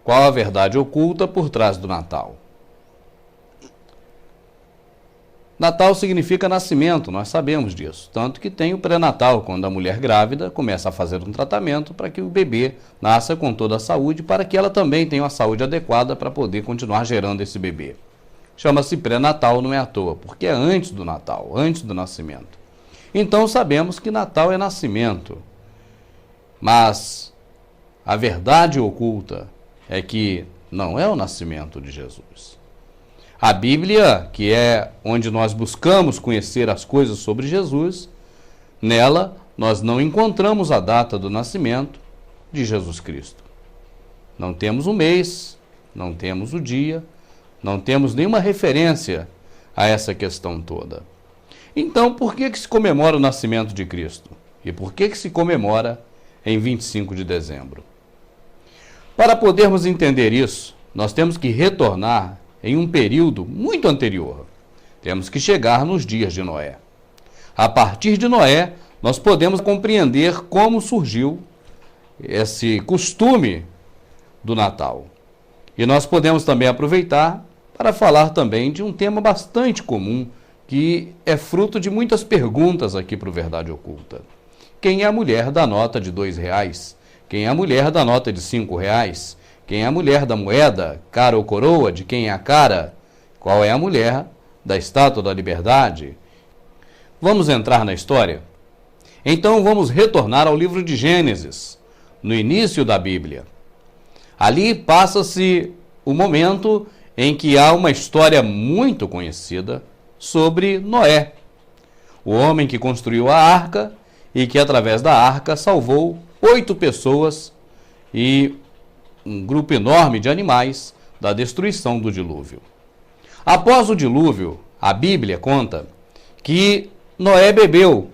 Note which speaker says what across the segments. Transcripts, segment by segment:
Speaker 1: Qual a verdade oculta por trás do Natal? Natal significa nascimento, nós sabemos disso. Tanto que tem o pré-natal, quando a mulher grávida começa a fazer um tratamento para que o bebê nasça com toda a saúde, para que ela também tenha uma saúde adequada para poder continuar gerando esse bebê. Chama-se pré-natal, não é à toa, porque é antes do Natal, antes do nascimento. Então sabemos que Natal é nascimento. Mas a verdade oculta é que não é o nascimento de Jesus. A Bíblia, que é onde nós buscamos conhecer as coisas sobre Jesus, nela nós não encontramos a data do nascimento de Jesus Cristo. Não temos o mês, não temos o dia, não temos nenhuma referência a essa questão toda. Então, por que se comemora o nascimento de Cristo? E por que se comemora em 25 de dezembro? Para podermos entender isso, nós temos que retornar em um período muito anterior. Temos que chegar nos dias de Noé. A partir de Noé, nós podemos compreender como surgiu esse costume do Natal. E nós podemos também aproveitar para falar também de um tema bastante comum, que é fruto de muitas perguntas aqui para o Verdade Oculta. Quem é a mulher da nota de R$2? Quem é a mulher da nota de R$5? Quem é a mulher da moeda, cara ou coroa, de quem é a cara? Qual é a mulher da Estátua da Liberdade? Vamos entrar na história? Então vamos retornar ao livro de Gênesis, no início da Bíblia. Ali passa-se o momento em que há uma história muito conhecida sobre Noé, o homem que construiu a arca e que através da arca salvou 8 pessoas e um grupo enorme de animais da destruição do dilúvio. Após o dilúvio, a Bíblia conta que Noé bebeu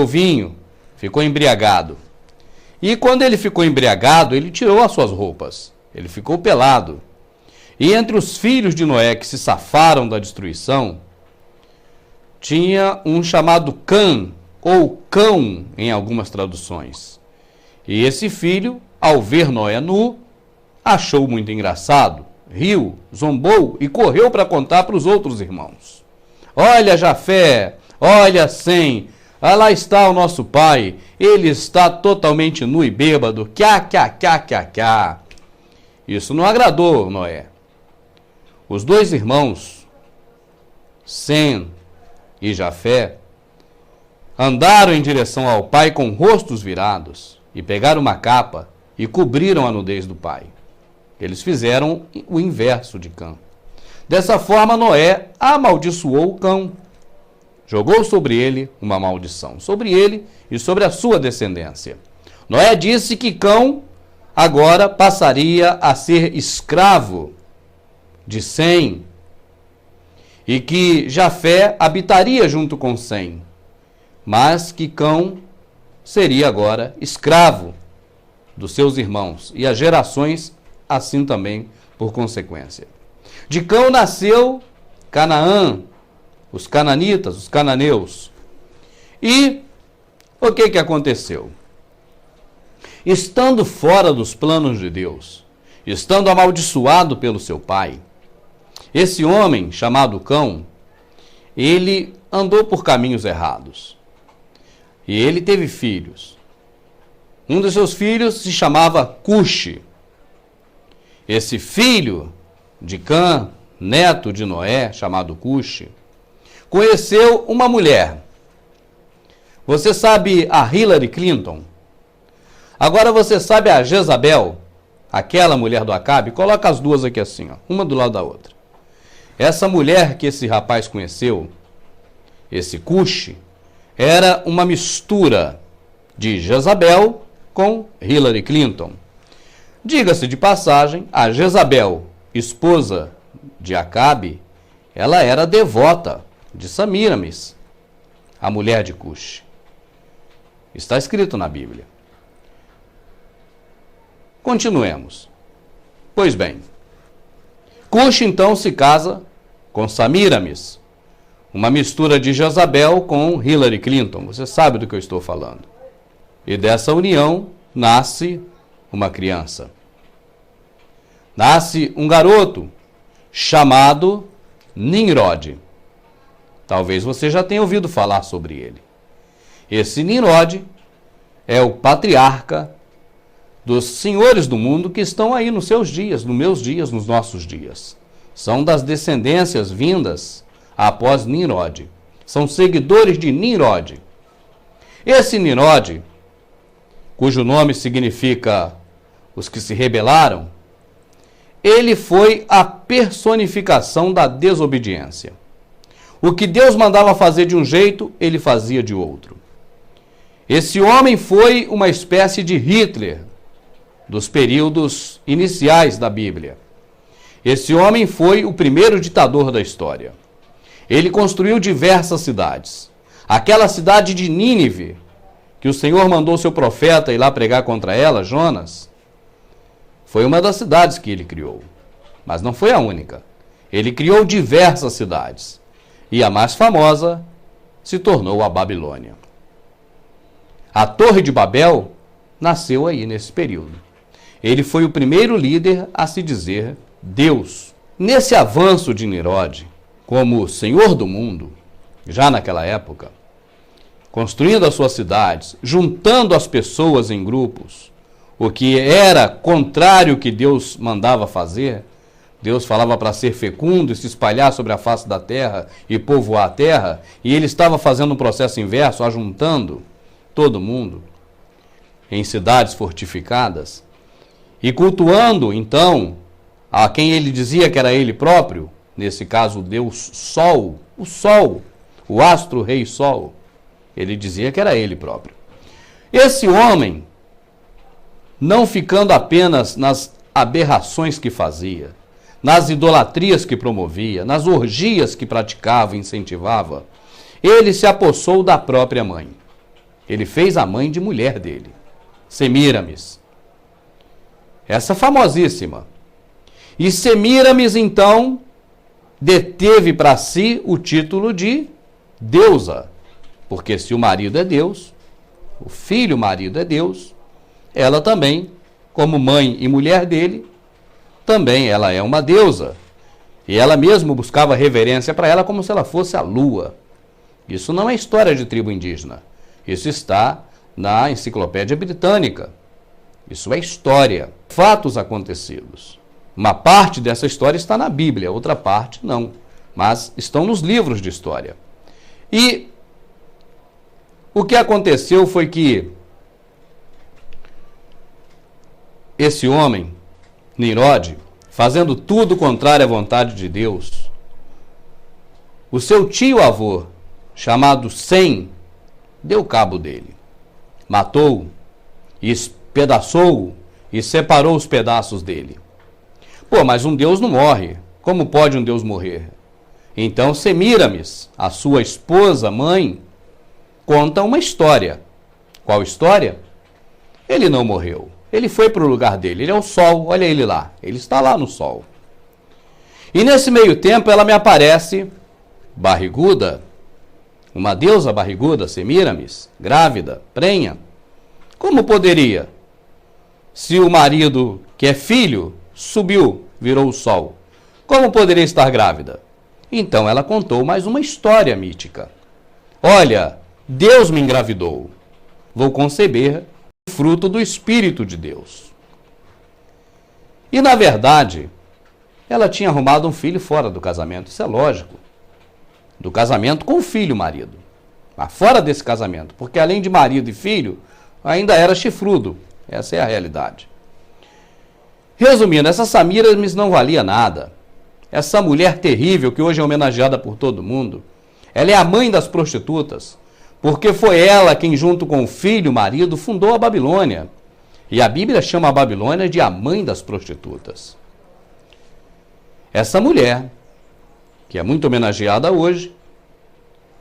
Speaker 1: vinho, ficou embriagado. E quando ele ficou embriagado, ele tirou as suas roupas, ele ficou pelado. E entre os filhos de Noé que se safaram da destruição, tinha um chamado Cã, ou Cão em algumas traduções. E esse filho, ao ver Noé nu, achou muito engraçado, riu, zombou e correu para contar para os outros irmãos. Olha Jafé, olha Sem, lá está o nosso pai, ele está totalmente nu e bêbado, cá. Isso não agradou Noé. Os 2 irmãos, Sem e Jafé, andaram em direção ao pai com rostos virados e pegaram uma capa e cobriram a nudez do pai. Eles fizeram o inverso de Cã. Dessa forma, Noé amaldiçoou Cão. Jogou sobre ele uma maldição, sobre ele e sobre a sua descendência. Noé disse que Cão agora passaria a ser escravo de Sem e que Jafé habitaria junto com Sem, mas que Cão seria agora escravo dos seus irmãos, e as gerações assim também por consequência. De Cão nasceu Canaã, os cananitas, os cananeus. E o que aconteceu? Estando fora dos planos de Deus, estando amaldiçoado pelo seu pai, esse homem chamado Cão, ele andou por caminhos errados. E ele teve filhos. Um dos seus filhos se chamava Cuxi. Esse filho de Cã, neto de Noé, chamado Cuxi, conheceu uma mulher. Você sabe a Hillary Clinton? Agora você sabe a Jezabel, aquela mulher do Acabe? Coloca as duas aqui assim, ó, uma do lado da outra. Essa mulher que esse rapaz conheceu, esse Cuxi, era uma mistura de Jezabel com Hillary Clinton. Diga-se de passagem, a Jezabel, esposa de Acabe, ela era devota de Samiramis, a mulher de Cuxi. Está escrito na Bíblia. Continuemos. Pois bem, Cuxi então se casa com Samiramis, uma mistura de Jezabel com Hillary Clinton. Você sabe do que eu estou falando. E dessa união nasce uma criança. nasce um garoto chamado Nimrod. Talvez você já tenha ouvido falar sobre ele. Esse Nimrod é o patriarca dos senhores do mundo que estão aí nos seus dias, nos meus dias, nos nossos dias. São das descendências vindas após Nimrod. São seguidores de Nimrod. Esse Nimrod, cujo nome significa os que se rebelaram, ele foi a personificação da desobediência. O que Deus mandava fazer de um jeito, ele fazia de outro. Esse homem foi uma espécie de Hitler dos períodos iniciais da Bíblia. Esse homem foi o primeiro ditador da história. Ele construiu diversas cidades. Aquela cidade de Nínive, que o Senhor mandou seu profeta ir lá pregar contra ela, Jonas, foi uma das cidades que ele criou. Mas não foi a única. Ele criou diversas cidades. E a mais famosa se tornou a Babilônia. A Torre de Babel nasceu aí nesse período. Ele foi o primeiro líder a se dizer Deus. Nesse avanço de Nimrod, como senhor do mundo, já naquela época, construindo as suas cidades, juntando as pessoas em grupos, o que era contrário ao que Deus mandava fazer. Deus falava para ser fecundo e se espalhar sobre a face da terra e povoar a terra, e ele estava fazendo um processo inverso, ajuntando todo mundo em cidades fortificadas e cultuando, então, a quem ele dizia que era ele próprio, nesse caso o Deus Sol, o astro rei Sol, ele dizia que era ele próprio. Esse homem, não ficando apenas nas aberrações que fazia, nas idolatrias que promovia, nas orgias que praticava e incentivava, ele se apossou da própria mãe. Ele fez a mãe de mulher dele, Semíramis. Essa famosíssima. E Semíramis, então, deteve para si o título de deusa. Porque se o marido é Deus, o filho marido é Deus, ela também, como mãe e mulher dele, também ela é uma deusa. E ela mesmo buscava reverência para ela como se ela fosse a lua. Isso não é história de tribo indígena. Isso está na Enciclopédia Britânica. Isso é história, fatos acontecidos. Uma parte dessa história está na Bíblia, outra parte não. Mas estão nos livros de história. E o que aconteceu foi que esse homem, Nimrod, fazendo tudo contrário à vontade de Deus, o seu tio-avô, chamado Sem, deu cabo dele, matou-o, espedaçou-o e separou os pedaços dele. Pô, mas um Deus não morre. Como pode um Deus morrer? Então Semíramis, a sua esposa, mãe, conta uma história. Qual história? Ele não morreu. Ele foi para o lugar dele. Ele é o sol. Olha ele lá. Ele está lá no sol. E nesse meio tempo ela me aparece barriguda, uma deusa barriguda, Semíramis, grávida, prenha. Como poderia? Se o marido, que é filho, subiu, virou o sol. Como poderia estar grávida? Então ela contou mais uma história mítica. Olha, Deus me engravidou. Vou conceber o fruto do Espírito de Deus. E na verdade, ela tinha arrumado um filho fora do casamento. Isso é lógico. Do casamento com o filho, marido. Mas fora desse casamento. Porque além de marido e filho, ainda era chifrudo. Essa é a realidade. Resumindo, essa Semíramis não valia nada. Essa mulher terrível que hoje é homenageada por todo mundo, ela é a mãe das prostitutas, porque foi ela quem, junto com o filho, o marido, fundou a Babilônia. E a Bíblia chama a Babilônia de a mãe das prostitutas. Essa mulher, que é muito homenageada hoje,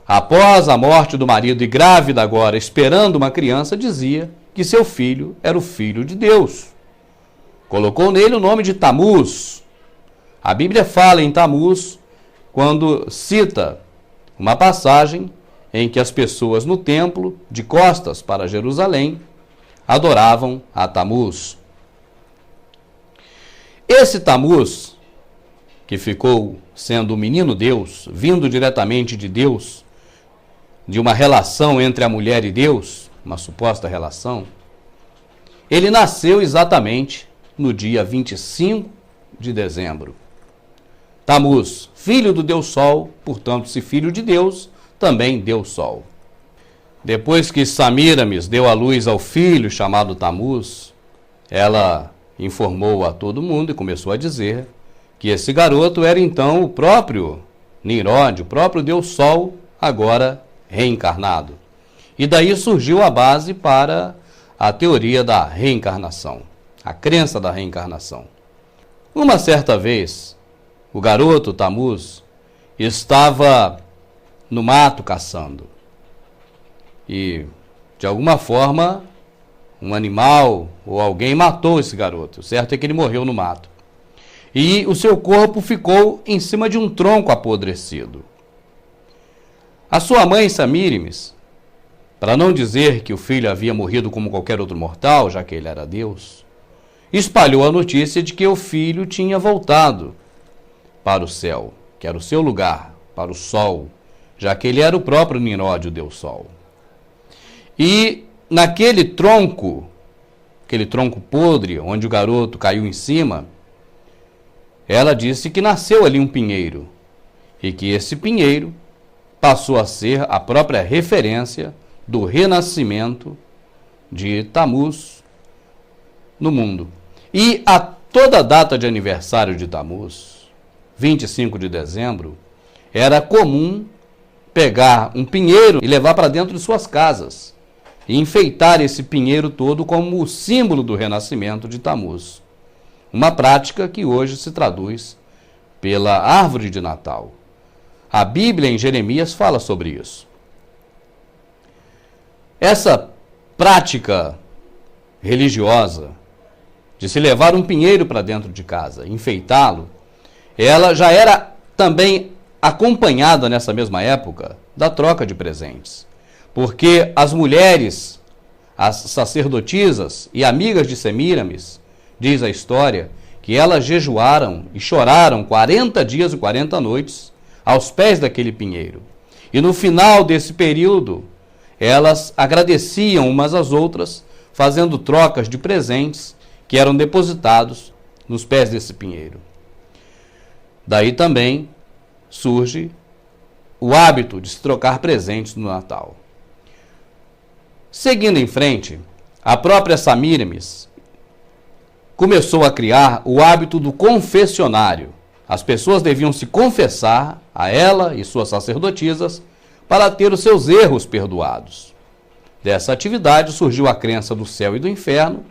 Speaker 1: após a morte do marido e grávida agora, esperando uma criança, dizia que seu filho era o filho de Deus. Colocou nele o nome de Tamuz. A Bíblia fala em Tamuz quando cita uma passagem em que as pessoas no templo, de costas para Jerusalém, adoravam a Tamuz. esse Tamuz, que ficou sendo o menino Deus, vindo diretamente de Deus, de uma relação entre a mulher e Deus, uma suposta relação, ele nasceu exatamente no dia 25 de dezembro. Tamuz, filho do Deus Sol, portanto, se filho de Deus, também Deus Sol. Depois que Samíramis deu à luz ao filho chamado Tamuz, ela informou a todo mundo e começou a dizer que esse garoto era então o próprio Nimrod, o próprio Deus Sol, agora reencarnado. E daí surgiu a base para a teoria da reencarnação, a crença da reencarnação. Uma certa vez, o garoto Tamuz estava no mato caçando. E, de alguma forma, um animal ou alguém matou esse garoto. O certo é que ele morreu no mato. E o seu corpo ficou em cima de um tronco apodrecido. A sua mãe, Samíramis, para não dizer que o filho havia morrido como qualquer outro mortal, já que ele era Deus, espalhou a notícia de que o filho tinha voltado para o céu, que era o seu lugar, para o sol, já que ele era o próprio Nimrod, o Deus Sol. E naquele tronco, aquele tronco podre, onde o garoto caiu em cima, ela disse que nasceu ali um pinheiro, e que esse pinheiro passou a ser a própria referência do renascimento de Tamuz no mundo. E a toda data de aniversário de Tamuz, 25 de dezembro, era comum pegar um pinheiro e levar para dentro de suas casas e enfeitar esse pinheiro todo como o símbolo do renascimento de Tamuz. Uma prática que hoje se traduz pela árvore de Natal. A Bíblia em Jeremias fala sobre isso. Essa prática religiosa de se levar um pinheiro para dentro de casa, enfeitá-lo, ela já era também acompanhada nessa mesma época da troca de presentes. Porque as mulheres, as sacerdotisas e amigas de Semíramis, diz a história, que elas jejuaram e choraram 40 dias e 40 noites aos pés daquele pinheiro. E no final desse período, elas agradeciam umas às outras, fazendo trocas de presentes que eram depositados nos pés desse pinheiro. Daí também surge o hábito de se trocar presentes no Natal. Seguindo em frente, a própria Samíramis começou a criar o hábito do confessionário. As pessoas deviam se confessar a ela e suas sacerdotisas para ter os seus erros perdoados. Dessa atividade surgiu a crença do céu e do inferno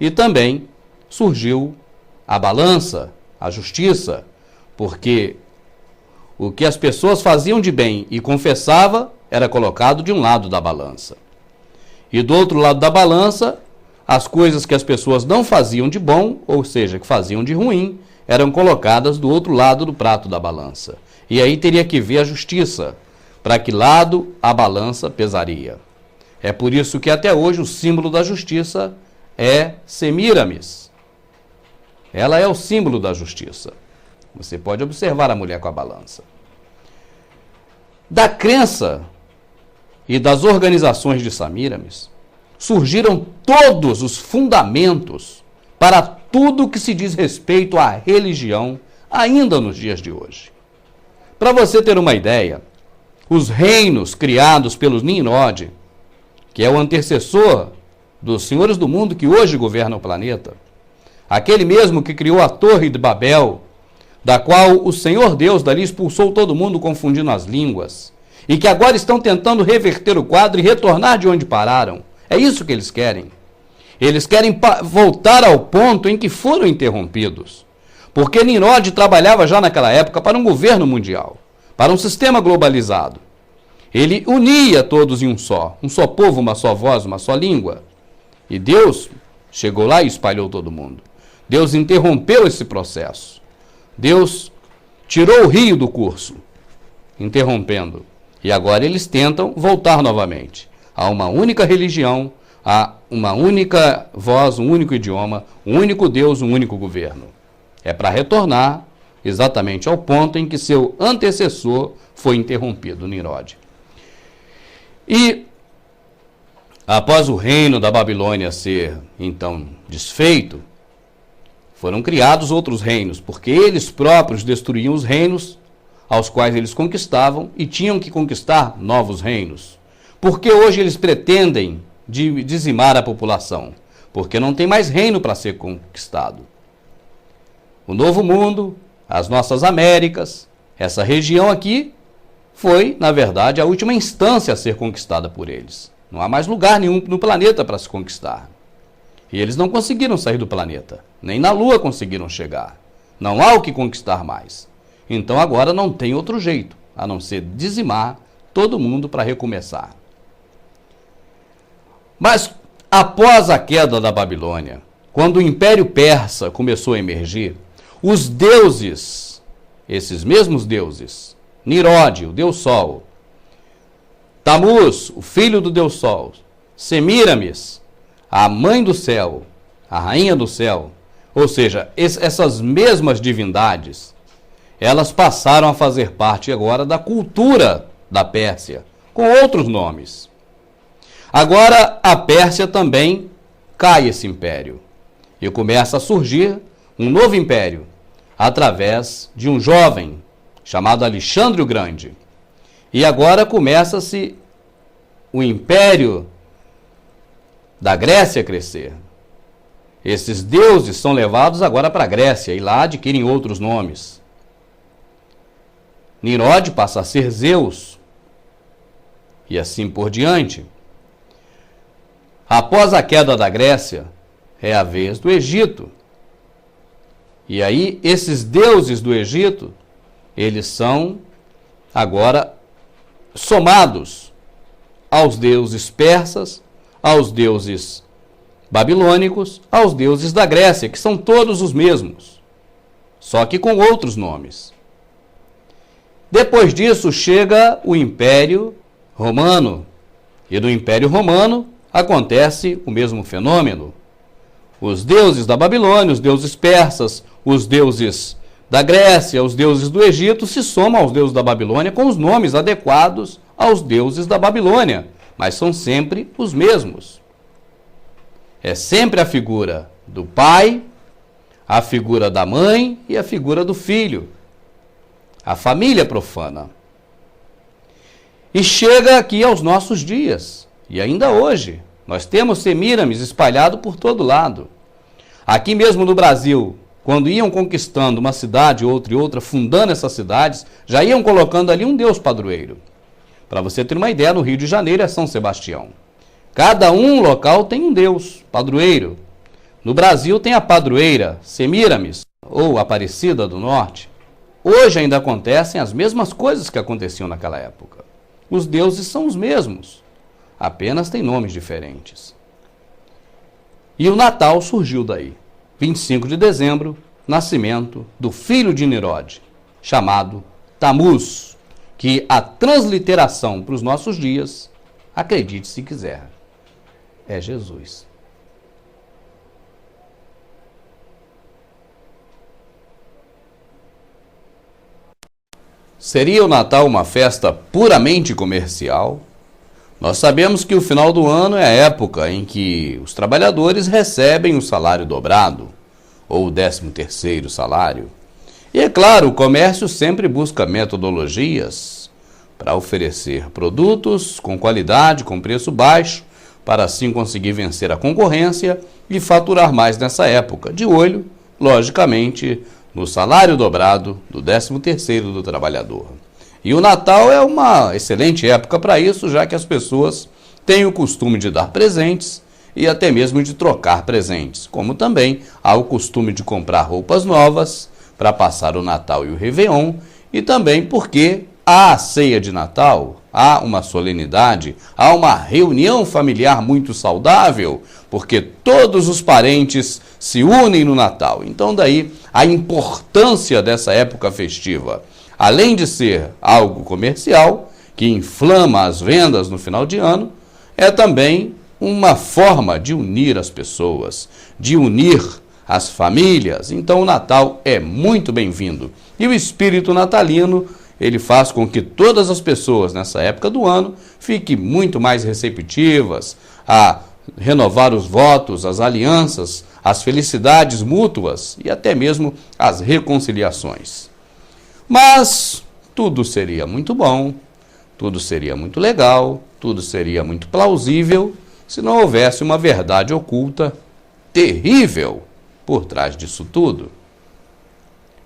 Speaker 1: e também surgiu a balança, a justiça, porque o que as pessoas faziam de bem e confessava era colocado de um lado da balança. E do outro lado da balança, as coisas que as pessoas não faziam de bom, ou seja, que faziam de ruim, eram colocadas do outro lado do prato da balança. E aí teria que ver a justiça, para que lado a balança pesaria. É por isso que até hoje o símbolo da justiça é Semíramis. Ela é o símbolo da justiça. Você pode observar a mulher com a balança. Da crença e das organizações de Semíramis, surgiram todos os fundamentos para tudo que se diz respeito à religião, ainda nos dias de hoje. Para você ter uma ideia, os reinos criados pelos Nimrod, que é o antecessor dos senhores do mundo que hoje governam o planeta, aquele mesmo que criou a Torre de Babel, da qual o Senhor Deus dali expulsou todo mundo confundindo as línguas, e que agora estão tentando reverter o quadro e retornar de onde pararam. É isso que eles querem. Eles querem voltar ao ponto em que foram interrompidos. Porque Nimrod trabalhava já naquela época para um governo mundial, para um sistema globalizado. Ele unia todos em um só povo, uma só voz, uma só língua. E Deus chegou lá e espalhou todo mundo. Deus interrompeu esse processo. Deus tirou o rio do curso, interrompendo. E agora eles tentam voltar novamente a uma única religião, a uma única voz, um único idioma, um único Deus, um único governo. É para retornar exatamente ao ponto em que seu antecessor foi interrompido, Nimrod. E após o reino da Babilônia ser, então, desfeito, foram criados outros reinos, porque eles próprios destruíam os reinos aos quais eles conquistavam e tinham que conquistar novos reinos. Porque hoje eles pretendem dizimar a população? Porque não tem mais reino para ser conquistado. O Novo Mundo, as nossas Américas, essa região aqui, foi, na verdade, a última instância a ser conquistada por eles. Não há mais lugar nenhum no planeta para se conquistar. E eles não conseguiram sair do planeta. Nem na Lua conseguiram chegar. Não há o que conquistar mais. Então agora não tem outro jeito, a não ser dizimar todo mundo para recomeçar. Mas após a queda da Babilônia, quando o Império Persa começou a emergir, os deuses, esses mesmos deuses, Nimrod, o Deus Sol, Tamuz, o filho do Deus Sol, Semíramis, a mãe do céu, a rainha do céu, ou seja, essas mesmas divindades, elas passaram a fazer parte agora da cultura da Pérsia, com outros nomes. Agora a Pérsia também cai esse império e começa a surgir um novo império através de um jovem chamado Alexandre o Grande. E agora começa-se o império da Grécia a crescer. Esses deuses são levados agora para a Grécia e lá adquirem outros nomes. Nimrod passa a ser Zeus e assim por diante. Após a queda da Grécia, é a vez do Egito. E aí, esses deuses do Egito, eles são agora somados aos deuses persas, aos deuses babilônicos, aos deuses da Grécia, que são todos os mesmos, só que com outros nomes. Depois disso, chega o Império Romano. E no Império Romano acontece o mesmo fenômeno. Os deuses da Babilônia, os deuses persas, os deuses da Grécia, os deuses do Egito se somam aos deuses da Babilônia com os nomes adequados aos deuses da Babilônia, mas são sempre os mesmos. É sempre a figura do pai, a figura da mãe e a figura do filho. A família profana. E chega aqui aos nossos dias, e ainda hoje, nós temos Semíramis espalhado por todo lado. Aqui mesmo no Brasil, quando iam conquistando uma cidade, outra e outra, fundando essas cidades, já iam colocando ali um deus padroeiro. Para você ter uma ideia, no Rio de Janeiro é São Sebastião. Cada local tem um deus padroeiro. No Brasil tem a padroeira Semíramis, ou Aparecida do Norte. Hoje ainda acontecem as mesmas coisas que aconteciam naquela época. Os deuses são os mesmos, apenas têm nomes diferentes. E o Natal surgiu daí. 25 de dezembro, nascimento do filho de Nimrod, chamado Tamuz, que a transliteração para os nossos dias, acredite se quiser, é Jesus. Seria o Natal uma festa puramente comercial? Nós sabemos que o final do ano é a época em que os trabalhadores recebem o salário dobrado, ou o 13º salário. E é claro, o comércio sempre busca metodologias para oferecer produtos com qualidade, com preço baixo, para assim conseguir vencer a concorrência e faturar mais nessa época, de olho, logicamente, no salário dobrado do 13º do trabalhador. E o Natal é uma excelente época para isso, já que as pessoas têm o costume de dar presentes e até mesmo de trocar presentes, como também há o costume de comprar roupas novas para passar o Natal e o Réveillon, e também porque há a ceia de Natal, há uma solenidade, há uma reunião familiar muito saudável, porque todos os parentes se unem no Natal. Então daí a importância dessa época festiva, além de ser algo comercial, que inflama as vendas no final de ano, é também uma forma de unir as pessoas, de unir as famílias. Então o Natal é muito bem-vindo. E o espírito natalino, ele faz com que todas as pessoas nessa época do ano fiquem muito mais receptivas a renovar os votos, as alianças, as felicidades mútuas e até mesmo as reconciliações. Mas tudo seria muito bom, tudo seria muito legal, tudo seria muito plausível se não houvesse uma verdade oculta terrível por trás disso tudo.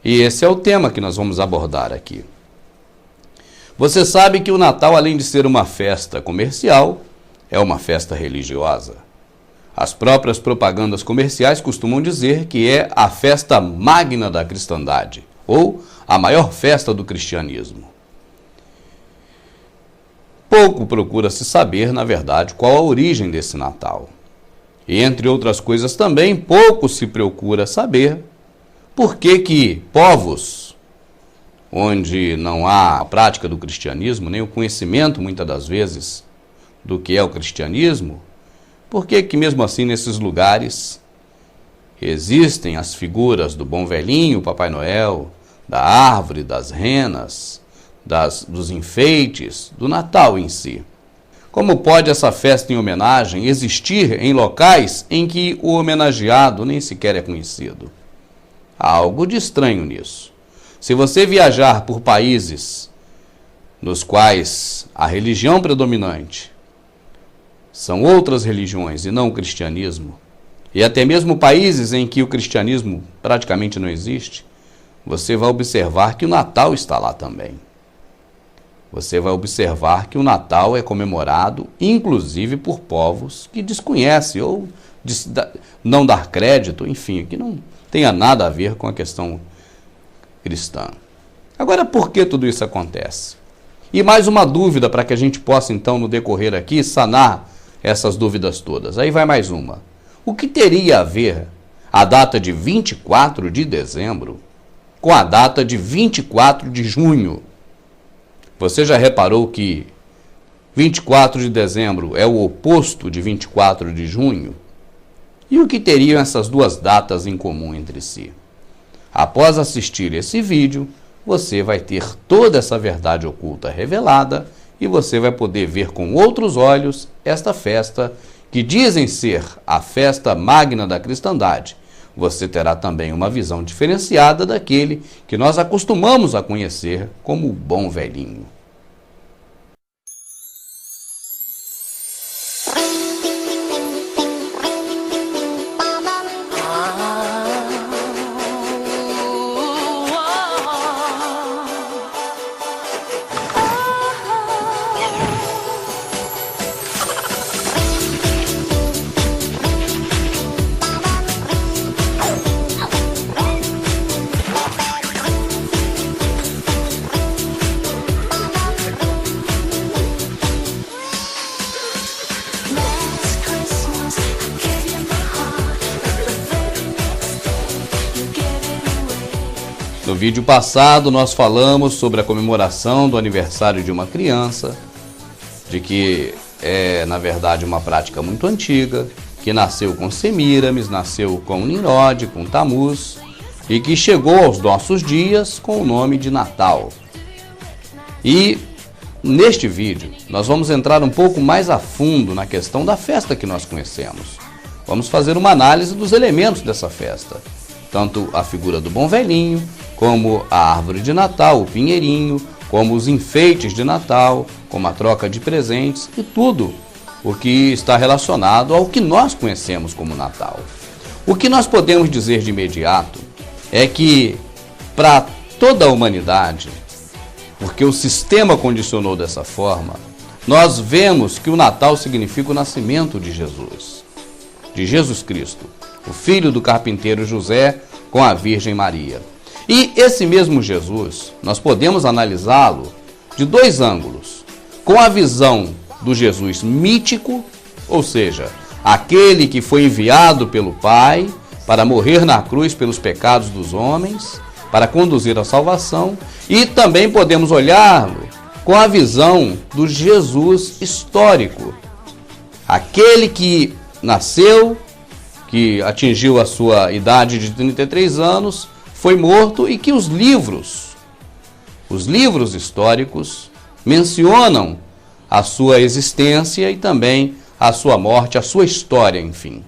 Speaker 1: E esse é o tema que nós vamos abordar aqui. Você sabe que o Natal, além de ser uma festa comercial, é uma festa religiosa. As próprias propagandas comerciais costumam dizer que é a festa magna da cristandade, ou a maior festa do cristianismo. Pouco procura-se saber, na verdade, qual a origem desse Natal. E, entre outras coisas também, pouco se procura saber por que povos onde não há a prática do cristianismo, nem o conhecimento, muitas das vezes, do que é o cristianismo, por que mesmo assim nesses lugares existem as figuras do bom velhinho, Papai Noel, da árvore, das renas, dos enfeites, do Natal em si? Como pode essa festa em homenagem existir em locais em que o homenageado nem sequer é conhecido? Há algo de estranho nisso. Se você viajar por países nos quais a religião predominante são outras religiões e não o cristianismo, e até mesmo países em que o cristianismo praticamente não existe, você vai observar que o Natal está lá também. Você vai observar que o Natal é comemorado, inclusive por povos que desconhecem ou não dar crédito, enfim, que não tenha nada a ver com a questão cristã. Agora, por que tudo isso acontece? E mais uma dúvida para que a gente possa, então, no decorrer aqui, sanar essas dúvidas todas. Aí vai mais uma. O que teria a ver a data de 24 de dezembro com a data de 24 de junho? Você já reparou que 24 de dezembro é o oposto de 24 de junho? E o que teriam essas duas datas em comum entre si? Após assistir esse vídeo, você vai ter toda essa verdade oculta revelada e você vai poder ver com outros olhos esta festa que dizem ser a festa magna da cristandade. Você terá também uma visão diferenciada daquele que nós acostumamos a conhecer como o bom velhinho. No vídeo passado nós falamos sobre a comemoração do aniversário de uma criança, de que é na verdade uma prática muito antiga, que nasceu com Semíramis, nasceu com Nimrod, com Tamuz, e que chegou aos nossos dias com o nome de Natal. E neste vídeo nós vamos entrar um pouco mais a fundo na questão da festa que nós conhecemos. Vamos fazer uma análise dos elementos dessa festa, tanto a figura do bom velhinho, como a árvore de Natal, o pinheirinho, como os enfeites de Natal, como a troca de presentes e tudo o que está relacionado ao que nós conhecemos como Natal. O que nós podemos dizer de imediato é que para toda a humanidade, porque o sistema condicionou dessa forma, nós vemos que o Natal significa o nascimento de Jesus Cristo, o filho do carpinteiro José com a Virgem Maria. E esse mesmo Jesus, nós podemos analisá-lo de dois ângulos. Com a visão do Jesus mítico, ou seja, aquele que foi enviado pelo Pai para morrer na cruz pelos pecados dos homens, para conduzir à salvação, e também podemos olhá-lo com a visão do Jesus histórico, aquele que nasceu, que atingiu a sua idade de 33 anos, foi morto e que os livros históricos mencionam a sua existência e também a sua morte, a sua história, enfim.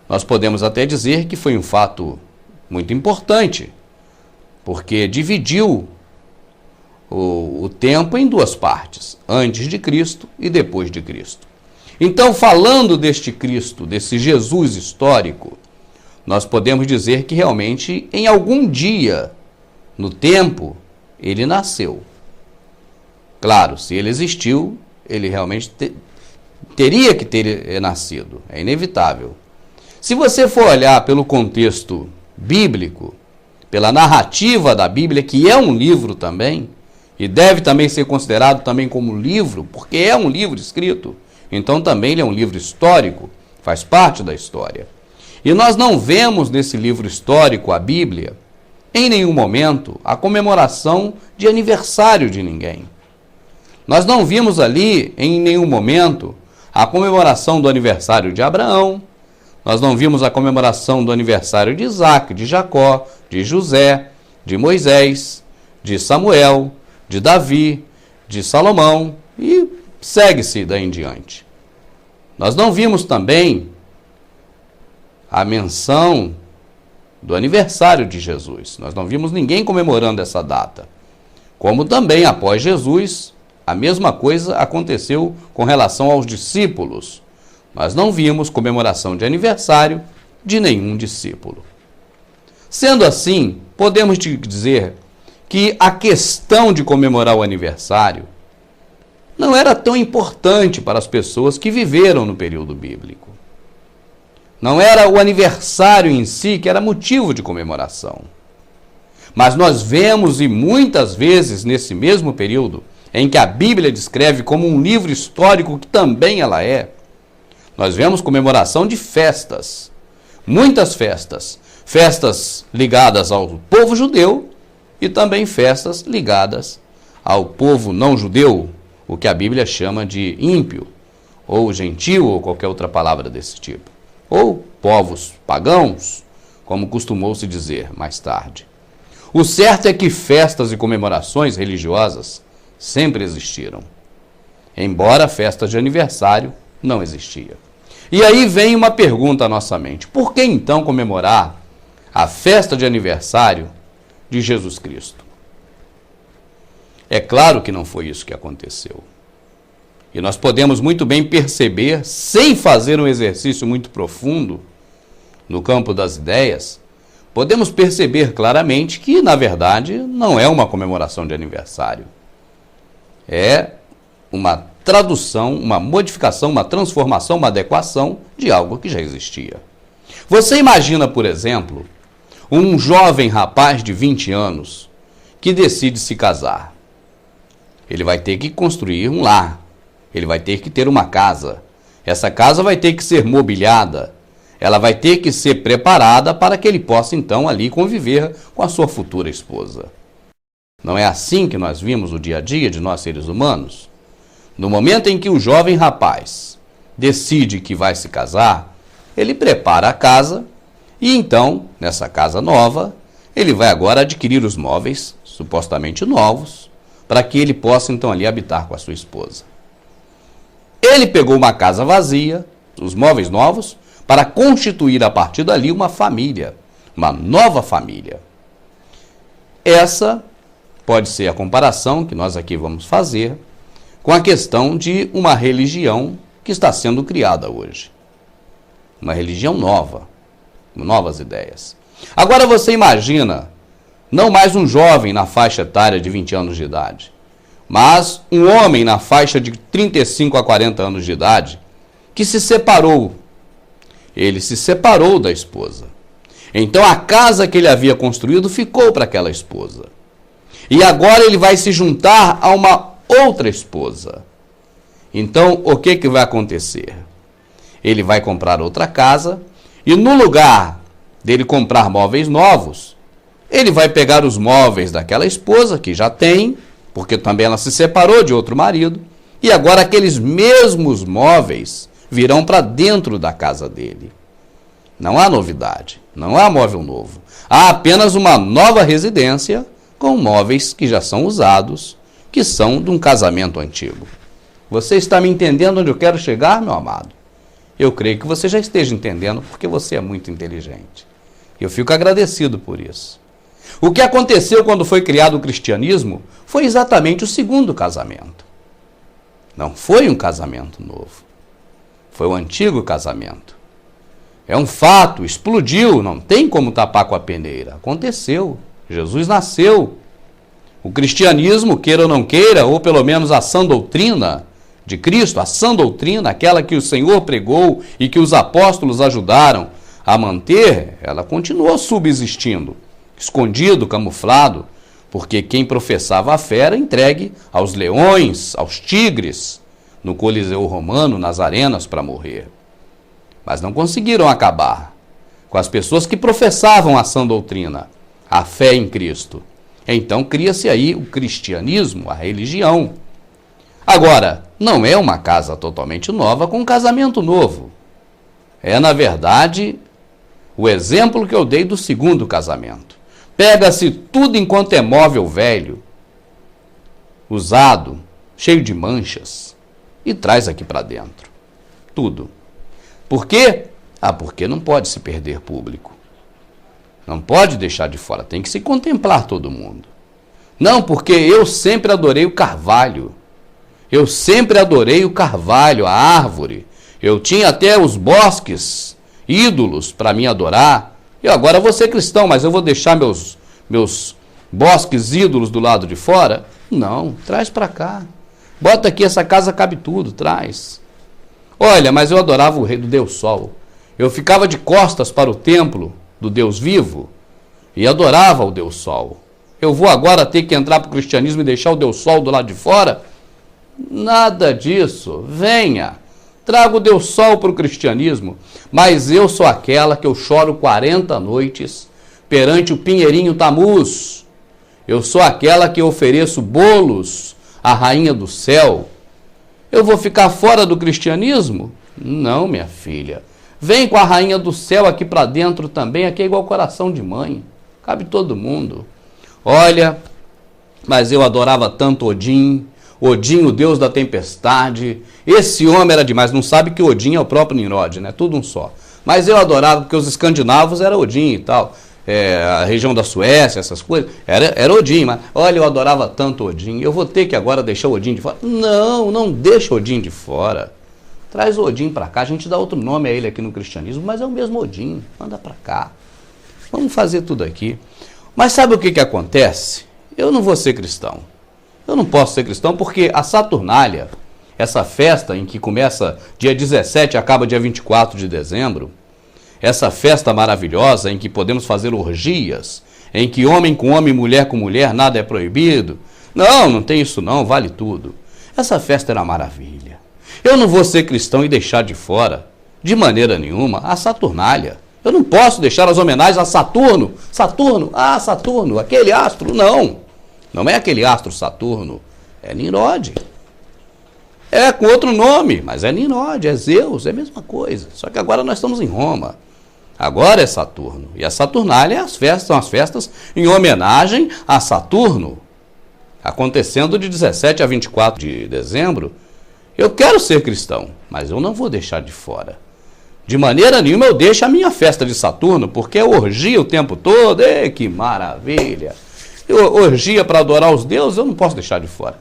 Speaker 1: Nós podemos até dizer que foi um fato muito importante, porque dividiu o tempo em duas partes, antes de Cristo e depois de Cristo. Então, falando deste Cristo, desse Jesus histórico, nós podemos dizer que realmente em algum dia, no tempo, ele nasceu. Claro, se ele existiu, ele realmente teria que ter nascido, é inevitável. Se você for olhar pelo contexto bíblico, pela narrativa da Bíblia, que é um livro também, e deve também ser considerado também como livro, porque é um livro escrito, então também ele é um livro histórico, faz parte da história. E nós não vemos nesse livro histórico, a Bíblia, em nenhum momento, a comemoração de aniversário de ninguém. Nós não vimos ali, em nenhum momento, a comemoração do aniversário de Abraão, nós não vimos a comemoração do aniversário de Isaac, de Jacó, de José, de Moisés, de Samuel, de Davi, de Salomão e segue-se daí em diante. Nós não vimos também a menção do aniversário de Jesus. Nós não vimos ninguém comemorando essa data. Como também após Jesus, a mesma coisa aconteceu com relação aos discípulos. Nós não vimos comemoração de aniversário de nenhum discípulo. Sendo assim, podemos dizer que a questão de comemorar o aniversário não era tão importante para as pessoas que viveram no período bíblico. Não era o aniversário em si que era motivo de comemoração. Mas nós vemos, e muitas vezes nesse mesmo período, em que a Bíblia descreve como um livro histórico, que também ela é, nós vemos comemoração de festas, muitas festas, festas ligadas ao povo judeu e também festas ligadas ao povo não judeu, o que a Bíblia chama de ímpio, ou gentil, ou qualquer outra palavra desse tipo, ou povos pagãos, como costumou-se dizer mais tarde. O certo é que festas e comemorações religiosas sempre existiram, embora festas de aniversário não existia. E aí vem uma pergunta à nossa mente: por que então comemorar a festa de aniversário de Jesus Cristo? É claro que não foi isso que aconteceu. E nós podemos muito bem perceber, sem fazer um exercício muito profundo no campo das ideias, podemos perceber claramente que, na verdade, não é uma comemoração de aniversário. É uma tradução, uma modificação, uma transformação, uma adequação de algo que já existia. Você imagina, por exemplo, um jovem rapaz de 20 anos que decide se casar. Ele vai ter que construir um lar, ele vai ter que ter uma casa. Essa casa vai ter que ser mobiliada, ela vai ter que ser preparada para que ele possa então ali conviver com a sua futura esposa. Não é assim que nós vimos o dia a dia de nós seres humanos? No momento em que o jovem rapaz decide que vai se casar, ele prepara a casa e então, nessa casa nova, ele vai agora adquirir os móveis, supostamente novos, para que ele possa então ali habitar com a sua esposa. Ele pegou uma casa vazia, os móveis novos, para constituir a partir dali uma família, uma nova família. Essa pode ser a comparação que nós aqui vamos fazer com a questão de uma religião que está sendo criada hoje. Uma religião nova, novas ideias. Agora você imagina, não mais um jovem na faixa etária de 20 anos de idade, mas um homem na faixa de 35 a 40 anos de idade que se separou. Ele se separou da esposa. Então a casa que ele havia construído ficou para aquela esposa. E agora ele vai se juntar a uma outra esposa. Então o que vai acontecer? Ele vai comprar outra casa e no lugar dele comprar móveis novos, ele vai pegar os móveis daquela esposa que já tem, porque também ela se separou de outro marido, e agora aqueles mesmos móveis virão para dentro da casa dele. Não há novidade, não há móvel novo. Há apenas uma nova residência com móveis que já são usados, que são de um casamento antigo. Você está me entendendo onde eu quero chegar, meu amado? Eu creio que você já esteja entendendo, porque você é muito inteligente. Eu fico agradecido por isso. O que aconteceu quando foi criado o cristianismo foi exatamente o segundo casamento. Não foi um casamento novo. Foi o antigo casamento. É um fato, explodiu, não tem como tapar com a peneira. Aconteceu. Jesus nasceu. O cristianismo, queira ou não queira, ou pelo menos a sã doutrina de Cristo, a sã doutrina, aquela que o Senhor pregou e que os apóstolos ajudaram a manter, ela continuou subsistindo, escondido, camuflado, porque quem professava a fé era entregue aos leões, aos tigres, no Coliseu Romano, nas arenas para morrer. Mas não conseguiram acabar com as pessoas que professavam a sã doutrina, a fé em Cristo. Então cria-se aí o cristianismo, a religião. Agora, não é uma casa totalmente nova com um casamento novo. É, na verdade, o exemplo que eu dei do segundo casamento. Pega-se tudo enquanto é móvel velho, usado, cheio de manchas, e traz aqui para dentro. Tudo. Por quê? Porque não pode se perder público. Não pode deixar de fora, tem que se contemplar todo mundo. Não, porque eu sempre adorei o carvalho. Eu sempre adorei o carvalho, a árvore. Eu tinha até os bosques, ídolos para me adorar. Eu agora vou ser cristão, mas eu vou deixar meus bosques, ídolos do lado de fora? Não, traz para cá. Bota aqui, essa casa cabe tudo, traz. Olha, mas eu adorava o rei do Deus Sol. Eu ficava de costas para o templo do Deus vivo e adorava o Deus Sol. Eu vou agora ter que entrar para o cristianismo e deixar o Deus Sol do lado de fora? Nada disso. Venha, traga o Deus Sol para o cristianismo, mas eu sou aquela que eu choro 40 noites perante o Pinheirinho Tamuz. Eu sou aquela que ofereço bolos à rainha do céu. Eu vou ficar fora do cristianismo? Não, minha filha. Vem com a rainha do céu aqui para dentro também, aqui é igual coração de mãe. Cabe todo mundo. Olha, mas eu adorava tanto Odin, o deus da tempestade. Esse homem era demais. Não sabe que Odin é o próprio Nimrod, né? Tudo um só. Mas eu adorava, porque os escandinavos era Odin e tal. A região da Suécia, essas coisas, era Odin. Mas olha, eu adorava tanto Odin. Eu vou ter que agora deixar o Odin de fora? Não, não deixa o Odin de fora. Traz o Odin para cá. A gente dá outro nome a ele aqui no cristianismo, mas é o mesmo Odin. Manda para cá. Vamos fazer tudo aqui. Mas sabe o que acontece? Eu não vou ser cristão. Eu não posso ser cristão porque a Saturnália, essa festa em que começa dia 17 e acaba dia 24 de dezembro, essa festa maravilhosa em que podemos fazer orgias, em que homem com homem, mulher com mulher, nada é proibido. Não, não tem isso não, vale tudo. Essa festa era maravilha. Eu não vou ser cristão e deixar de fora, de maneira nenhuma, a Saturnália. Eu não posso deixar as homenagens a Saturno. Saturno, aquele astro. Não, não é aquele astro Saturno, é Nimrod. É com outro nome, mas é Nimrod, é Zeus, é a mesma coisa. Só que agora nós estamos em Roma. Agora é Saturno. E a Saturnália são as festas em homenagem a Saturno. Acontecendo de 17 a 24 de dezembro. Eu quero ser cristão, mas eu não vou deixar de fora. De maneira nenhuma eu deixo a minha festa de Saturno, porque é orgia o tempo todo. Ei, que maravilha! Orgia para adorar os deuses, eu não posso deixar de fora.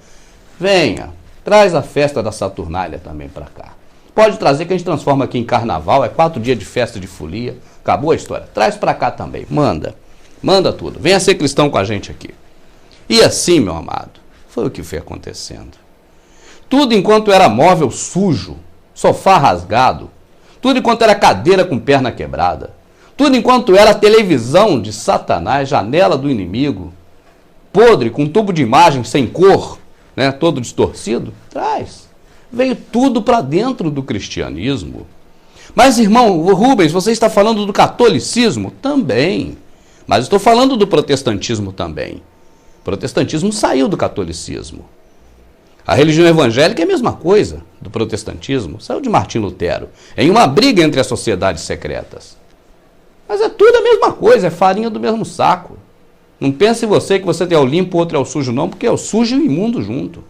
Speaker 1: Venha, traz a festa da Saturnália também para cá. Pode trazer que a gente transforma aqui em carnaval, é 4 dias de festa de folia, acabou a história. Traz para cá também, manda tudo. Venha ser cristão com a gente aqui. E assim, meu amado, foi o que foi acontecendo. Tudo enquanto era móvel sujo, sofá rasgado, tudo enquanto era cadeira com perna quebrada, tudo enquanto era televisão de Satanás, janela do inimigo, podre, com tubo de imagem sem cor, né, todo distorcido, traz. Veio tudo para dentro do cristianismo. Mas, irmão Rubens, você está falando do catolicismo? Também. Mas estou falando do protestantismo também. O protestantismo saiu do catolicismo. A religião evangélica é a mesma coisa do protestantismo. Saiu de Martim Lutero, em uma briga entre as sociedades secretas. Mas é tudo a mesma coisa, é farinha do mesmo saco. Não pense você que você é o limpo, o outro é o sujo, não, porque é o sujo e o imundo junto.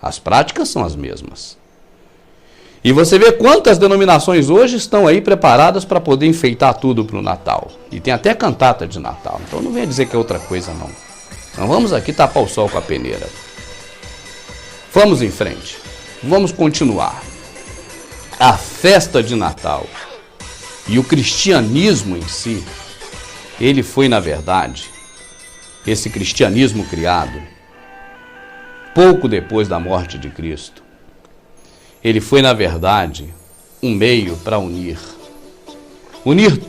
Speaker 1: As práticas são as mesmas. E você vê quantas denominações hoje estão aí preparadas para poder enfeitar tudo para o Natal. E tem até cantata de Natal. Então não venha dizer que é outra coisa, não. Não vamos aqui tapar o sol com a peneira. Vamos em frente. Vamos continuar. A festa de Natal e o cristianismo em si, ele foi, na verdade, esse cristianismo criado pouco depois da morte de Cristo. Ele foi, na verdade, um meio para unir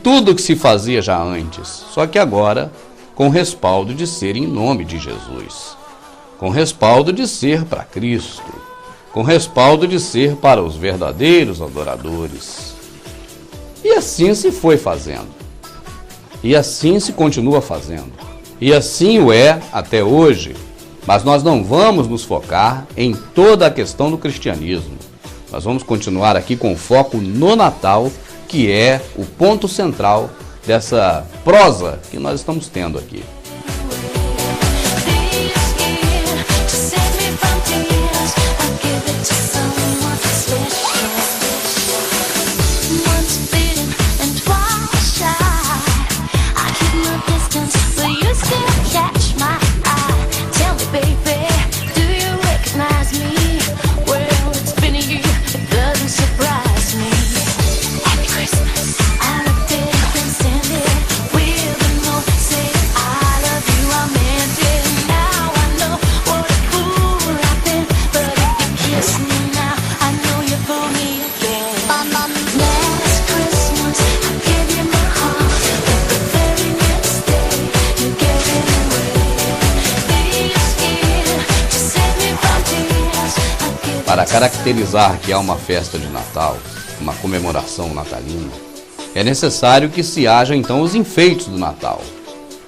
Speaker 1: tudo o que se fazia já antes, só que agora com respaldo de ser em nome de Jesus, com respaldo de ser para Cristo, com respaldo de ser para os verdadeiros adoradores. E assim se foi fazendo, e assim se continua fazendo, e assim o é até hoje. Mas nós não vamos nos focar em toda a questão do cristianismo. Nós vamos continuar aqui com foco no Natal, que é o ponto central dessa prosa que nós estamos tendo aqui. Para caracterizar que há uma festa de Natal, uma comemoração natalina, é necessário que se haja então os enfeites do Natal.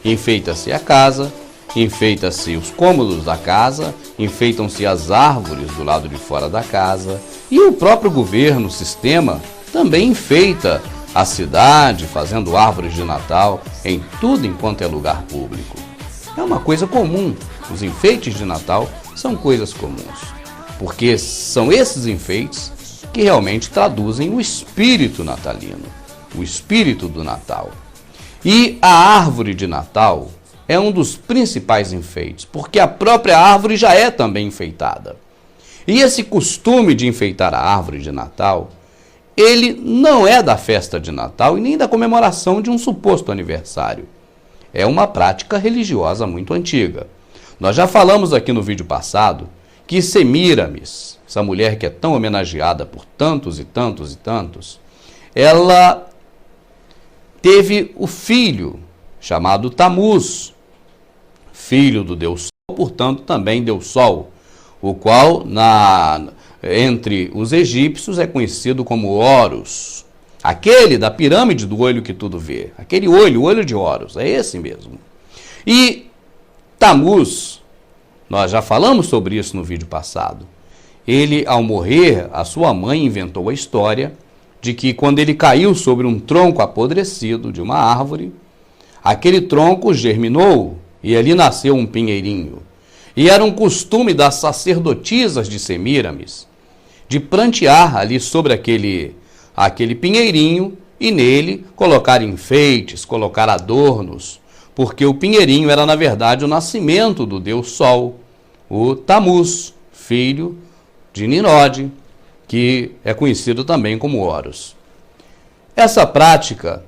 Speaker 1: Enfeita-se a casa, enfeita-se os cômodos da casa, enfeitam-se as árvores do lado de fora da casa, e o próprio governo, o sistema, também enfeita a cidade, fazendo árvores de Natal em tudo enquanto é lugar público. É uma coisa comum, os enfeites de Natal são coisas comuns. Porque são esses enfeites que realmente traduzem o espírito natalino, o espírito do Natal. E a árvore de Natal é um dos principais enfeites, porque a própria árvore já é também enfeitada. E esse costume de enfeitar a árvore de Natal, ele não é da festa de Natal e nem da comemoração de um suposto aniversário. É uma prática religiosa muito antiga. Nós já falamos aqui no vídeo passado que Semíramis, essa mulher que é tão homenageada por tantos e tantos e tantos, ela teve o filho chamado Tamuz, filho do Deus Sol, portanto também Deus Sol, o qual entre os egípcios é conhecido como Horus, aquele da pirâmide do olho que tudo vê, aquele olho, o olho de Horus, é esse mesmo. E Tamuz, nós já falamos sobre isso no vídeo passado. Ele, ao morrer, a sua mãe inventou a história de que quando ele caiu sobre um tronco apodrecido de uma árvore, aquele tronco germinou e ali nasceu um pinheirinho. E era um costume das sacerdotisas de Semíramis de prantear ali sobre aquele pinheirinho e nele colocar enfeites, colocar adornos, porque o pinheirinho era, na verdade, o nascimento do Deus Sol, o Tamuz, filho de Nimrod, que é conhecido também como Horus. Essa prática,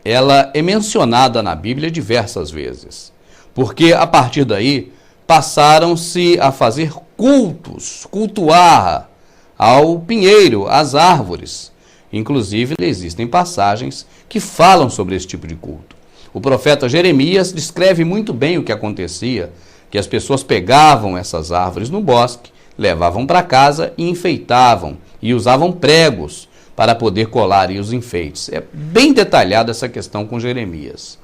Speaker 1: ela é mencionada na Bíblia diversas vezes, porque a partir daí passaram-se a fazer cultos, cultuar ao pinheiro, às árvores. Inclusive, existem passagens que falam sobre esse tipo de culto. O profeta Jeremias descreve muito bem o que acontecia, que as pessoas pegavam essas árvores no bosque, levavam para casa e enfeitavam, e usavam pregos para poder colar os enfeites. É bem detalhada essa questão com Jeremias.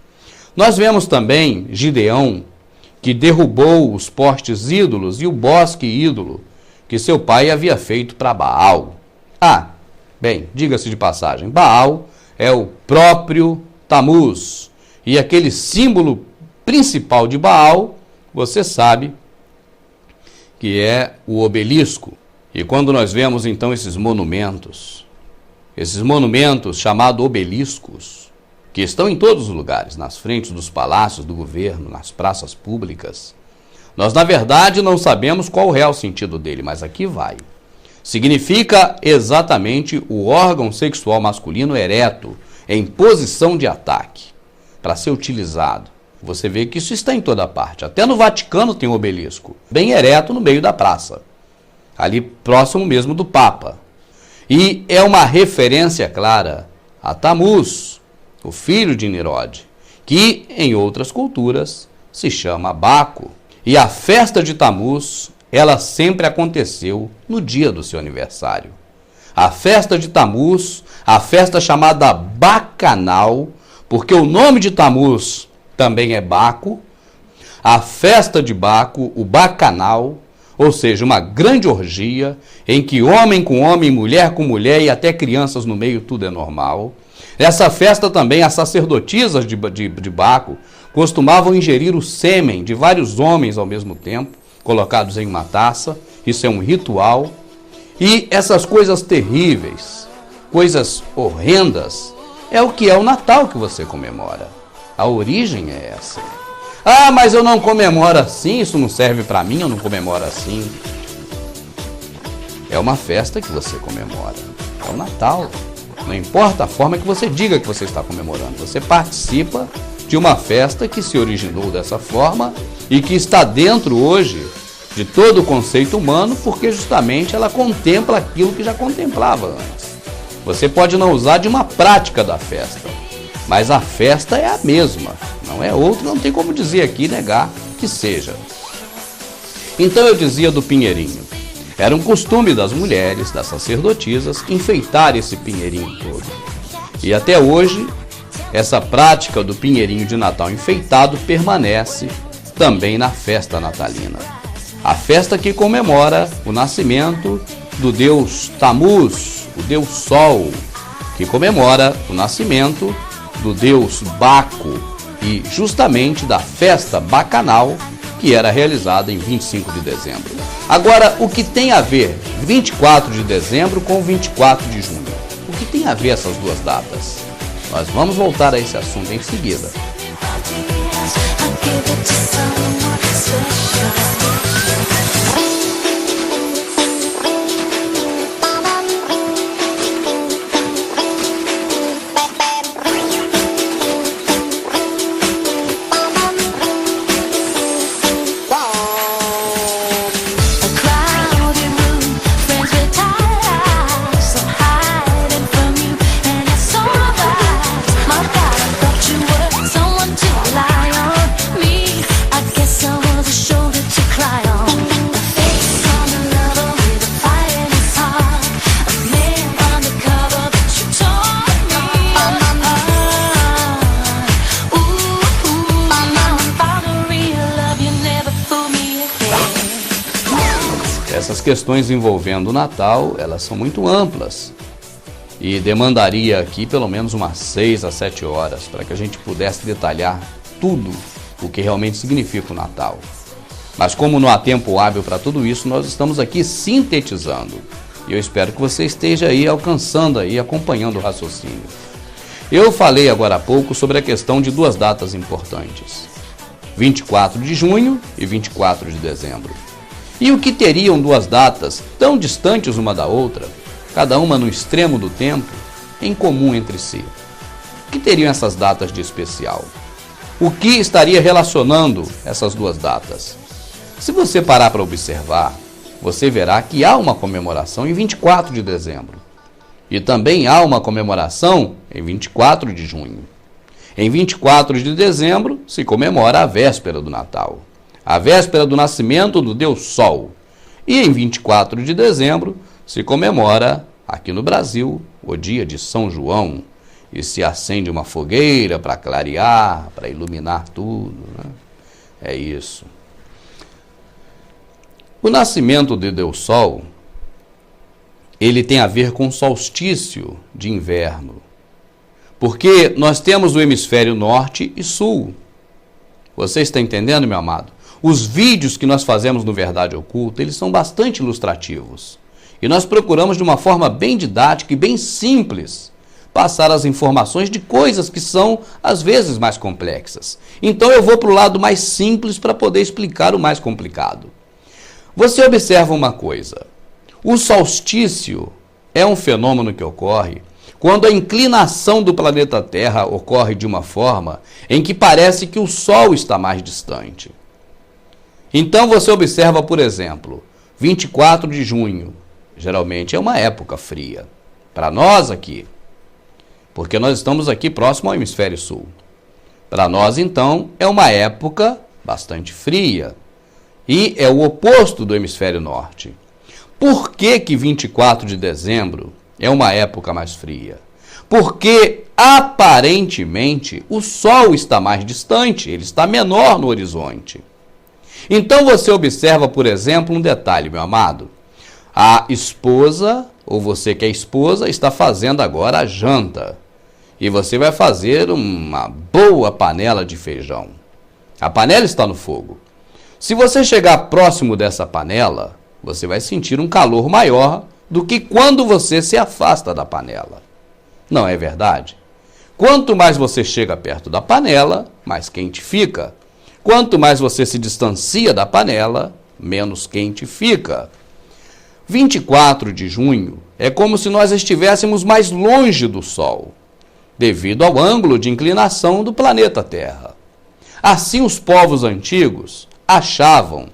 Speaker 1: Nós vemos também Gideão, que derrubou os postes ídolos e o bosque ídolo que seu pai havia feito para Baal. Bem, diga-se de passagem, Baal é o próprio Tamuz. E aquele símbolo principal de Baal, você sabe que é o obelisco. E quando nós vemos então esses monumentos chamados obeliscos, que estão em todos os lugares, nas frentes dos palácios do governo, nas praças públicas, nós na verdade não sabemos qual o real sentido dele, mas aqui vai. Significa exatamente o órgão sexual masculino ereto, em posição de ataque, para ser utilizado. Você vê que isso está em toda parte. Até no Vaticano tem um obelisco, bem ereto no meio da praça, ali próximo mesmo do Papa. E é uma referência clara a Tamuz, o filho de Nimrod, que em outras culturas se chama Baco. E a festa de Tamuz, ela sempre aconteceu no dia do seu aniversário. A festa de Tamuz, a festa chamada Bacanal, porque o nome de Tamuz também é Baco, a festa de Baco, o Bacanal, ou seja, uma grande orgia em que homem com homem, mulher com mulher e até crianças no meio, tudo é normal. Nessa festa também as sacerdotisas de Baco costumavam ingerir o sêmen de vários homens ao mesmo tempo, colocados em uma taça. Isso é um ritual. E essas coisas terríveis, coisas horrendas, é o que é o Natal que você comemora. A origem é essa. Ah, mas eu não comemoro assim, isso não serve para mim, eu não comemoro assim. É uma festa que você comemora. É o Natal. Não importa a forma que você diga que você está comemorando. Você participa de uma festa que se originou dessa forma e que está dentro hoje de todo o conceito humano, porque justamente ela contempla aquilo que já contemplava antes. Você pode não usar de uma prática da festa, mas a festa é a mesma, não é outra, não tem como dizer aqui, negar que seja. Então eu dizia do pinheirinho. Era um costume das mulheres, das sacerdotisas, enfeitar esse pinheirinho todo. E até hoje, essa prática do pinheirinho de Natal enfeitado permanece também na festa natalina. A festa que comemora o nascimento do deus Tamuz, o deus Sol, que comemora o nascimento do deus Baco e justamente da festa bacanal que era realizada em 25 de dezembro. Agora, o que tem a ver 24 de dezembro com 24 de junho? O que tem a ver essas duas datas? Nós vamos voltar a esse assunto em seguida. Essas questões envolvendo o Natal, elas são muito amplas e demandaria aqui pelo menos umas 6 a 7 horas para que a gente pudesse detalhar tudo o que realmente significa o Natal. Mas como não há tempo hábil para tudo isso, nós estamos aqui sintetizando. E eu espero que você esteja aí alcançando aí, acompanhando o raciocínio. Eu falei agora há pouco sobre a questão de duas datas importantes: 24 de junho e 24 de dezembro. E o que teriam duas datas tão distantes uma da outra, cada uma no extremo do tempo, em comum entre si? O que teriam essas datas de especial? O que estaria relacionando essas duas datas? Se você parar para observar, você verá que há uma comemoração em 24 de dezembro. E também há uma comemoração em 24 de junho. Em 24 de dezembro se comemora a véspera do Natal, a véspera do nascimento do Deus Sol. E em 24 de dezembro se comemora, aqui no Brasil, o dia de São João. E se acende uma fogueira para clarear, para iluminar tudo, né? É isso. O nascimento de Deus Sol, ele tem a ver com o solstício de inverno. Porque nós temos o hemisfério norte e sul. Você está entendendo, meu amado? Os vídeos que nós fazemos no Verdade Oculta, eles são bastante ilustrativos. E nós procuramos de uma forma bem didática e bem simples passar as informações de coisas que são, às vezes, mais complexas. Então eu vou para o lado mais simples para poder explicar o mais complicado. Você observa uma coisa. O solstício é um fenômeno que ocorre quando a inclinação do planeta Terra ocorre de uma forma em que parece que o Sol está mais distante. Então você observa, por exemplo, 24 de junho, geralmente é uma época fria. Para nós aqui, porque nós estamos aqui próximo ao hemisfério sul. Para nós, então, é uma época bastante fria. E é o oposto do hemisfério norte. Por que que 24 de dezembro é uma época mais fria? Porque, aparentemente, o Sol está mais distante, ele está menor no horizonte. Então você observa, por exemplo, um detalhe, meu amado. A esposa, ou você que é esposa, está fazendo agora a janta. E você vai fazer uma boa panela de feijão. A panela está no fogo. Se você chegar próximo dessa panela, você vai sentir um calor maior do que quando você se afasta da panela. Não é verdade? Quanto mais você chega perto da panela, mais quente fica. Quanto mais você se distancia da panela, menos quente fica. 24 de junho é como se nós estivéssemos mais longe do Sol, devido ao ângulo de inclinação do planeta Terra. Assim, os povos antigos achavam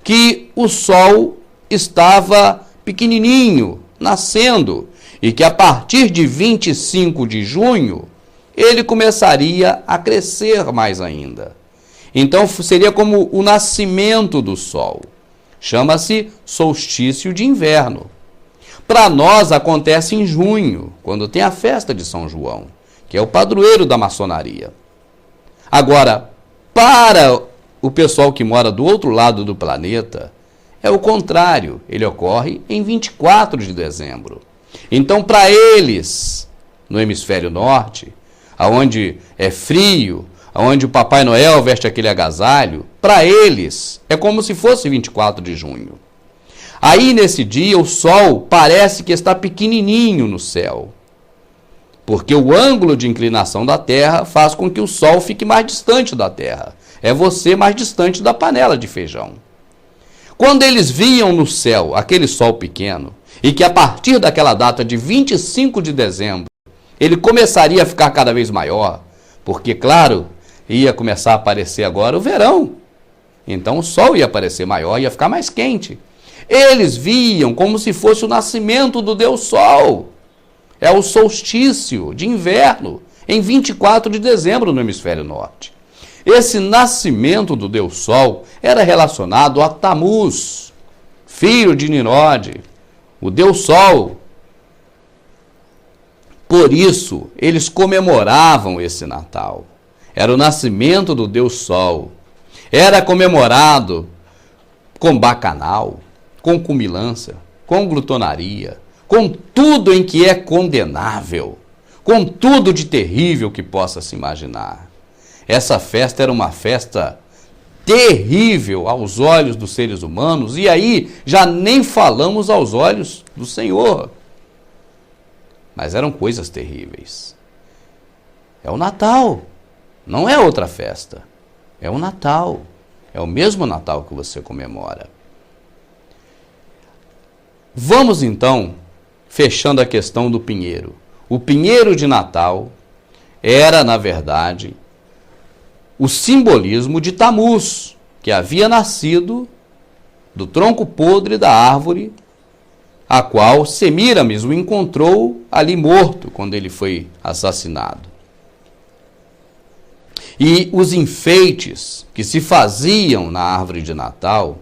Speaker 1: que o Sol estava pequenininho, nascendo, e que a partir de 25 de junho ele começaria a crescer mais ainda. Então seria como o nascimento do Sol. Chama-se solstício de inverno. Para nós acontece em junho, quando tem a festa de São João, que é o padroeiro da maçonaria. Agora, para o pessoal que mora do outro lado do planeta, é o contrário, ele ocorre em 24 de dezembro. Então, para eles, no hemisfério norte, aonde é frio, aonde o Papai Noel veste aquele agasalho, para eles é como se fosse 24 de junho. Aí, nesse dia, o Sol parece que está pequenininho no céu, porque o ângulo de inclinação da Terra faz com que o Sol fique mais distante da Terra. É você mais distante da panela de feijão. Quando eles viam no céu aquele Sol pequeno, e que a partir daquela data de 25 de dezembro, ele começaria a ficar cada vez maior, porque, claro, ia começar a aparecer agora o verão. Então o Sol ia aparecer maior, ia ficar mais quente. Eles viam como se fosse o nascimento do Deus Sol. É o solstício de inverno, em 24 de dezembro no hemisfério norte. Esse nascimento do Deus Sol era relacionado a Tamuz, filho de Nimrod, o Deus Sol. Por isso, eles comemoravam esse Natal. Era o nascimento do Deus Sol. Era comemorado com bacanal, com cumilância, com glutonaria, com tudo em que é condenável, com tudo de terrível que possa se imaginar. Essa festa era uma festa terrível aos olhos dos seres humanos, e aí já nem falamos aos olhos do Senhor. Mas eram coisas terríveis. É o Natal, não é outra festa. É o Natal, é o mesmo Natal que você comemora. Vamos então, fechando a questão do pinheiro. O pinheiro de Natal era, na verdade, o simbolismo de Tamuz, que havia nascido do tronco podre da árvore, a qual Semíramis o encontrou ali morto quando ele foi assassinado. E os enfeites que se faziam na árvore de Natal,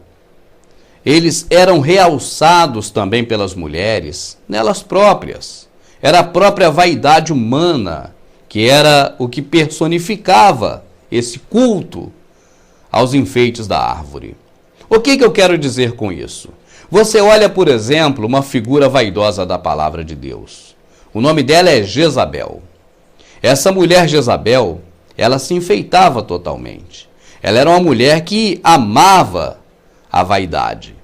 Speaker 1: eles eram realçados também pelas mulheres, nelas próprias. Era a própria vaidade humana, que era o que personificava esse culto aos enfeites da árvore. O que eu quero dizer com isso? Você olha, por exemplo, uma figura vaidosa da palavra de Deus. O nome dela é Jezabel. Essa mulher Jezabel, ela se enfeitava totalmente. Ela era uma mulher que amava a vaidade.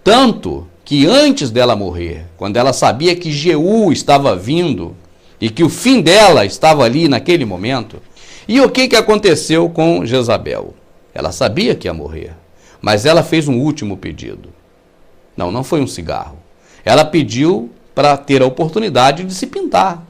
Speaker 1: Tanto que antes dela morrer, quando ela sabia que Jeú estava vindo e que o fim dela estava ali naquele momento, e o que aconteceu com Jezabel? Ela sabia que ia morrer, mas ela fez um último pedido. Não foi um cigarro. Ela pediu para ter a oportunidade de se pintar.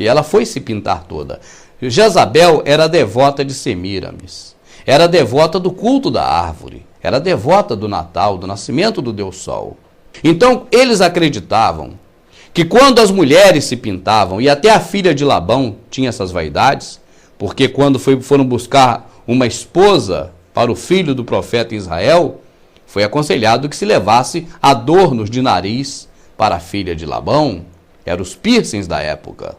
Speaker 1: E ela foi se pintar toda. Jezabel era devota de Semíramis. Era devota do culto da árvore. Era devota do Natal, do nascimento do Deus Sol. Então, eles acreditavam que quando as mulheres se pintavam, e até a filha de Labão tinha essas vaidades, porque quando foram buscar uma esposa para o filho do profeta em Israel, foi aconselhado que se levasse adornos de nariz para a filha de Labão. Eram os piercings da época.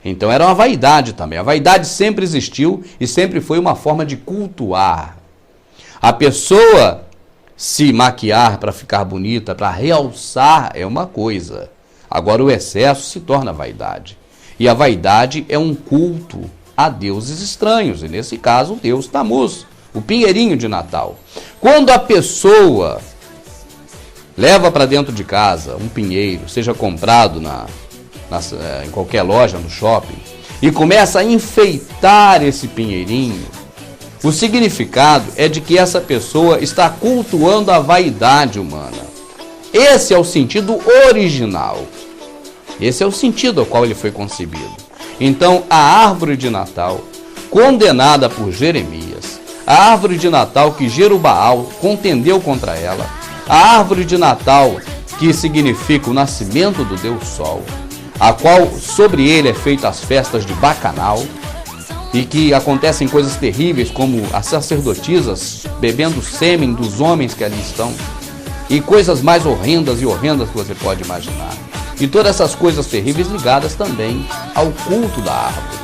Speaker 1: Então era uma vaidade também. A vaidade sempre existiu e sempre foi uma forma de cultuar. A pessoa se maquiar para ficar bonita, para realçar, é uma coisa. Agora o excesso se torna vaidade. E a vaidade é um culto a deuses estranhos. E nesse caso, o deus Tamuz, o pinheirinho de Natal. Quando a pessoa leva para dentro de casa um pinheiro, seja comprado em qualquer loja, no shopping, e começa a enfeitar esse pinheirinho, o significado é de que essa pessoa está cultuando a vaidade humana. Esse é o sentido original. Esse é o sentido ao qual ele foi concebido. Então, a árvore de Natal, condenada por Jeremias, a árvore de Natal que Jerubaal contendeu contra ela, a árvore de Natal que significa o nascimento do Deus Sol, a qual sobre ele é feita as festas de Bacanal, e que acontecem coisas terríveis, como as sacerdotisas bebendo sêmen dos homens que ali estão, e coisas mais horrendas que você pode imaginar. E todas essas coisas terríveis ligadas também ao culto da árvore.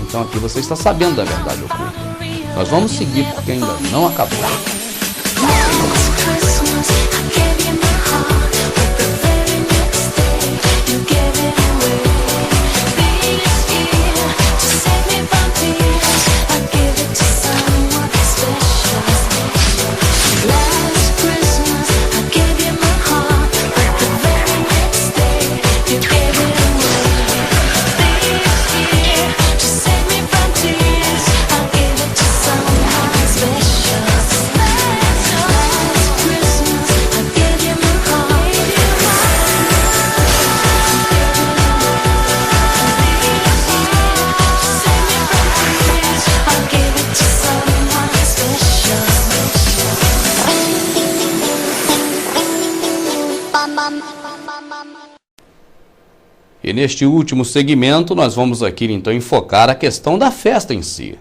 Speaker 1: Então aqui você está sabendo da verdade oculta. Nós vamos seguir porque ainda não acabou. E neste último segmento nós vamos aqui então enfocar a questão da festa em si.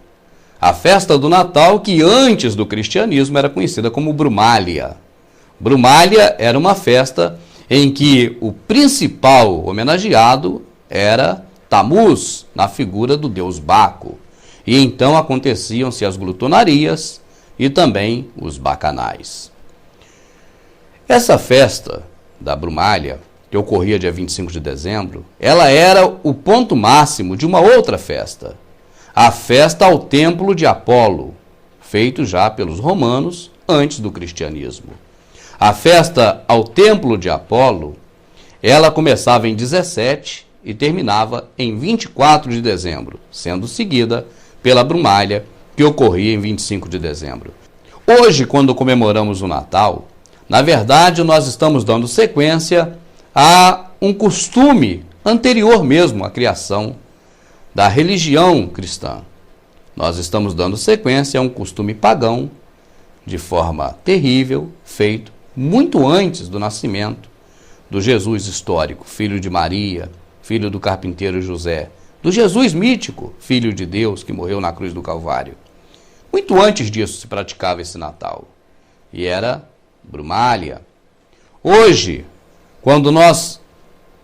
Speaker 1: A festa do Natal, que antes do cristianismo era conhecida como Brumália. Brumália era uma festa em que o principal homenageado era Tamuz, na figura do deus Baco. E então aconteciam-se as glutonarias e também os bacanais. Essa festa da Brumália, que ocorria dia 25 de dezembro, ela era o ponto máximo de uma outra festa, a festa ao templo de Apolo, feito já pelos romanos antes do cristianismo. A festa ao templo de Apolo, ela começava em 17 e terminava em 24 de dezembro, sendo seguida pela Brumália, que ocorria em 25 de dezembro. Hoje, quando comemoramos o Natal, na verdade nós estamos dando sequência a um costume anterior mesmo à criação da religião cristã. Nós estamos dando sequência a um costume pagão, de forma terrível, feito muito antes do nascimento do Jesus histórico, filho de Maria, filho do carpinteiro José, do Jesus mítico, filho de Deus, que morreu na cruz do Calvário. Muito antes disso se praticava esse Natal, e era Brumália. Hoje, quando nós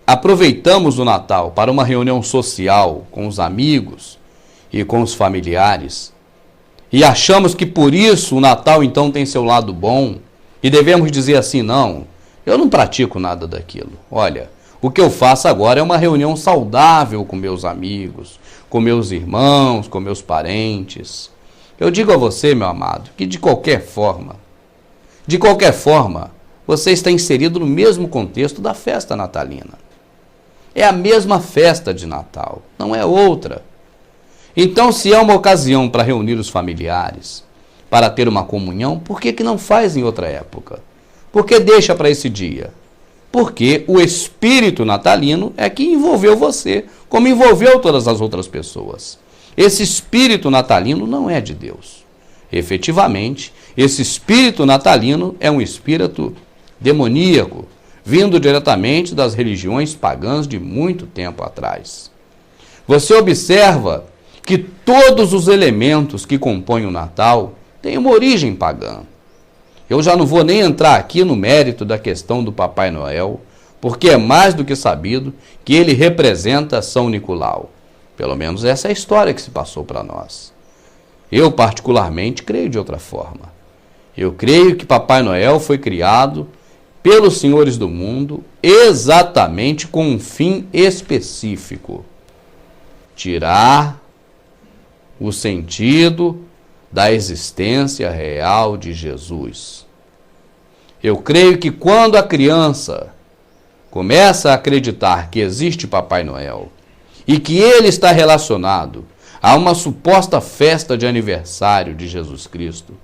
Speaker 1: aproveitamos o Natal para uma reunião social com os amigos e com os familiares, e achamos que por isso o Natal então tem seu lado bom, e devemos dizer assim: não, eu não pratico nada daquilo. Olha, O que eu faço agora é uma reunião saudável com meus amigos, com meus irmãos, com meus parentes. Eu digo a você, meu amado, que de qualquer forma, você está inserido no mesmo contexto da festa natalina. É a mesma festa de Natal, não é outra. Então, se é uma ocasião para reunir os familiares, para ter uma comunhão, por que não faz em outra época? Por que deixa para esse dia? Porque o espírito natalino é que envolveu você, como envolveu todas as outras pessoas. Esse espírito natalino não é de Deus. Efetivamente, esse espírito natalino é um espírito demoníaco, vindo diretamente das religiões pagãs de muito tempo atrás. Você observa que todos os elementos que compõem o Natal têm uma origem pagã. Eu já não vou nem entrar aqui no mérito da questão do Papai Noel, porque é mais do que sabido que ele representa São Nicolau. Pelo menos essa é a história que se passou para nós. Eu, particularmente, creio de outra forma. Eu creio que Papai Noel foi criado pelos senhores do mundo exatamente com um fim específico: tirar o sentido da existência real de Jesus. Eu creio que quando a criança começa a acreditar que existe Papai Noel e que ele está relacionado a uma suposta festa de aniversário de Jesus Cristo,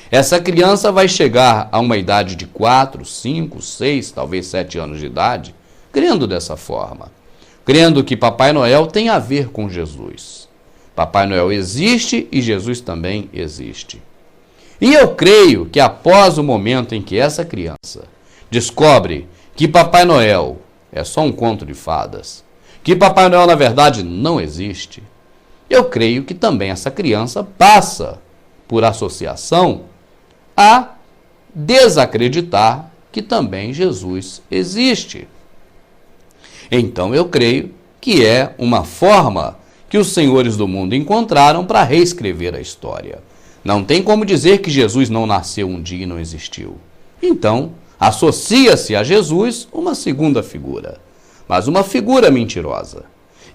Speaker 1: essa criança vai chegar a uma idade de 4, 5, 6, talvez 7 anos de idade, crendo dessa forma, crendo que Papai Noel tem a ver com Jesus. Papai Noel existe e Jesus também existe. E eu creio que após o momento em que essa criança descobre que Papai Noel é só um conto de fadas, que Papai Noel na verdade não existe, eu creio que também essa criança passa, por associação, a desacreditar que também Jesus existe. Então eu creio que é uma forma que os senhores do mundo encontraram para reescrever a história. Não tem como dizer que Jesus não nasceu um dia e não existiu. Então, associa-se a Jesus uma segunda figura, mas uma figura mentirosa.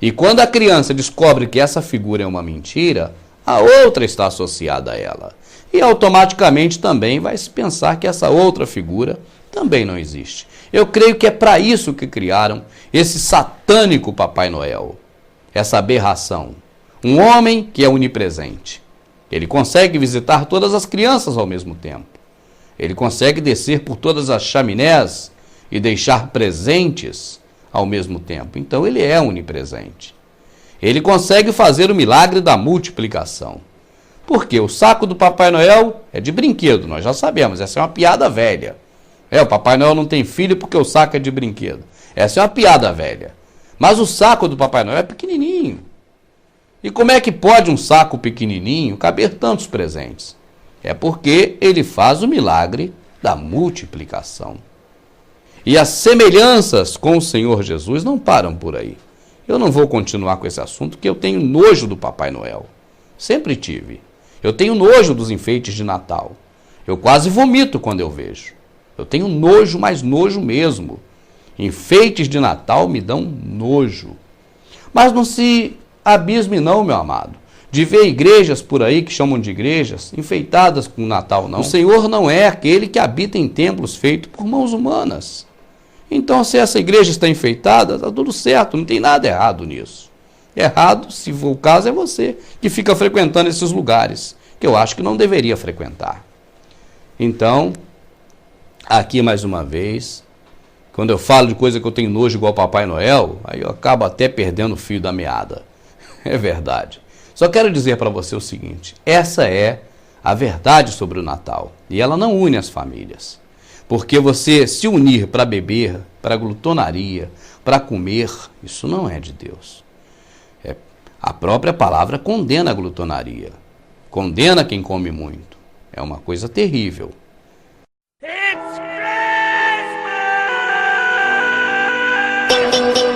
Speaker 1: E quando a criança descobre que essa figura é uma mentira, a outra está associada a ela. E automaticamente também vai se pensar que essa outra figura também não existe. Eu creio que é para isso que criaram esse satânico Papai Noel, essa aberração. Um homem que é onipresente. Ele consegue visitar todas as crianças ao mesmo tempo. Ele consegue descer por todas as chaminés e deixar presentes ao mesmo tempo. Então ele é onipresente. Ele consegue fazer o milagre da multiplicação. Porque o saco do Papai Noel é de brinquedo, nós já sabemos, essa é uma piada velha. O Papai Noel não tem filho porque o saco é de brinquedo. Essa é uma piada velha. Mas o saco do Papai Noel é pequenininho. E como é que pode um saco pequenininho caber tantos presentes? É porque ele faz o milagre da multiplicação. E as semelhanças com o Senhor Jesus não param por aí. Eu não vou continuar com esse assunto, porque eu tenho nojo do Papai Noel. Sempre tive. Eu tenho nojo dos enfeites de Natal. Eu quase vomito quando eu vejo. Eu tenho nojo, mas nojo mesmo. Enfeites de Natal me dão nojo. Mas não se abisme não, meu amado, de ver igrejas por aí que chamam de igrejas enfeitadas com Natal, não. O Senhor não é aquele que habita em templos feitos por mãos humanas. Então, se essa igreja está enfeitada, está tudo certo, não tem nada errado nisso. Errado, se for o caso, é você que fica frequentando esses lugares, que eu acho que não deveria frequentar. Então, aqui mais uma vez, quando eu falo de coisa que eu tenho nojo igual Papai Noel, aí eu acabo até perdendo o fio da meada. É verdade. Só quero dizer para você o seguinte, essa é a verdade sobre o Natal, e ela não une as famílias. Porque você se unir para beber, para glutonaria, para comer, isso não é de Deus. A própria palavra condena a glutonaria. Condena quem come muito. É uma coisa terrível.
Speaker 2: It's Christmas!